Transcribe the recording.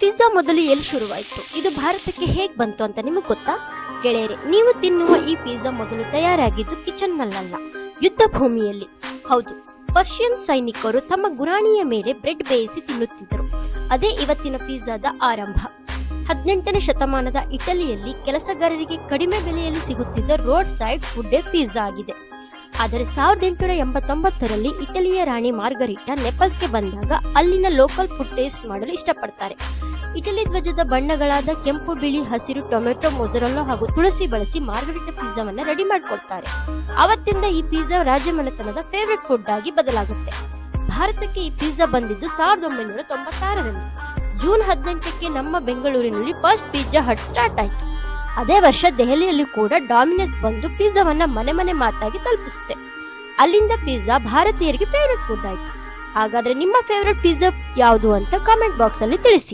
Pizza ಮೊದಲು ಎಲ್ಲಿ ಶುರುವಾಯಿತು, ಇದು ಭಾರತಕ್ಕೆ ಹೇಗೆ ಬಂತು ಅಂತ ನಿಮಗೆ ಗೊತ್ತಾ? ಗೆಳೆಯರೆ, ನೀವು ತಿನ್ನುವ ಈ ಪಿಜ್ಜಾ ಮೊದಲು ತಯಾರಾಗಿದ್ದು ಕಿಚನ್ ನಲ್ಲಲ್ಲ, ಯುದ್ಧ ಭೂಮಿಯಲ್ಲಿ. ಹೌದು, ಪರ್ಷಿಯನ್ ಸೈನಿಕರು ತಮ್ಮ ಗುರಾಣಿಯ ಮೇಲೆ ಬ್ರೆಡ್ ಬೇಯಿಸಿ ತಿನ್ನುತ್ತಿದ್ದರು. ಅದೇ ಇವತ್ತಿನ ಪಿಜ್ಜಾದ ಆರಂಭ. 18ನೇ ಶತಮಾನದ ಇಟಲಿಯಲ್ಲಿ ಕೆಲಸಗಾರರಿಗೆ ಕಡಿಮೆ ಬೆಲೆಯಲ್ಲಿ ಸಿಗುತ್ತಿದ್ದ ರೋಡ್ ಸೈಡ್ ಫುಡ್ಡೇ ಪಿಜ್ಜಾ ಆಗಿದೆ. ಆದರೆ 1889ರಲ್ಲಿ ಇಟಲಿಯ ರಾಣಿ ಮಾರ್ಗರಿಟಾ ನೆಪಲ್ಸ್ಗೆ ಬಂದಾಗ ಅಲ್ಲಿನ ಲೋಕಲ್ ಫುಡ್ ಟೇಸ್ಟ್ ಮಾಡಲು ಇಷ್ಟಪಡ್ತಾರೆ. ಇಟಲಿ ಧ್ವಜದ ಬಣ್ಣಗಳಾದ ಕೆಂಪು, ಬಿಳಿ, ಹಸಿರು, ಟೊಮೆಟೊ, ಮೊಜರೆಲ್ಲಾ ಹಾಗೂ ತುಳಸಿ ಬಳಸಿ ಮಾರ್ಗರಿಟಾ ಪಿಜ್ಜಾವನ್ನ ರೆಡಿ ಮಾಡಿಕೊಡ್ತಾರೆ. ಅವತ್ತಿಂದ ಈ ಪಿಜ್ಜಾ ರಾಜಮನೆತನದ ಫೇವರಿಟ್ ಫುಡ್ ಆಗಿ ಬದಲಾಗುತ್ತೆ. ಭಾರತಕ್ಕೆ ಈ ಪಿಜ್ಜಾ ಬಂದಿದ್ದು 1996ರಲ್ಲಿ. ಜೂನ್ 18ಕ್ಕೆ ನಮ್ಮ ಬೆಂಗಳೂರಿನಲ್ಲಿ ಫಸ್ಟ್ ಪಿಜ್ಜಾ ಹಟ್ ಸ್ಟಾರ್ಟ್ ಆಯಿತು. ಅದೇ ವರ್ಷ ದೆಹಲಿಯಲ್ಲಿ ಕೂಡ ಡಾಮಿನೋಸ್ ಬಂದು ಪಿಜ್ಜಾವನ್ನ ಮನೆ ಮನೆ ಮಾತಾಗಿ ತಲುಪಿಸುತ್ತೆ. ಅಲ್ಲಿಂದ ಪಿಜ್ಜಾ ಭಾರತೀಯರಿಗೆ ಫೇವರಿಟ್ ಫುಡ್ ಆಯಿತು. ಹಾಗಾದ್ರೆ ನಿಮ್ಮ ಫೇವರಿಟ್ ಪಿಜ್ಜಾ ಯಾವುದು ಅಂತ ಕಾಮೆಂಟ್ ಬಾಕ್ಸ್ ಅಲ್ಲಿ ತಿಳಿಸಿ.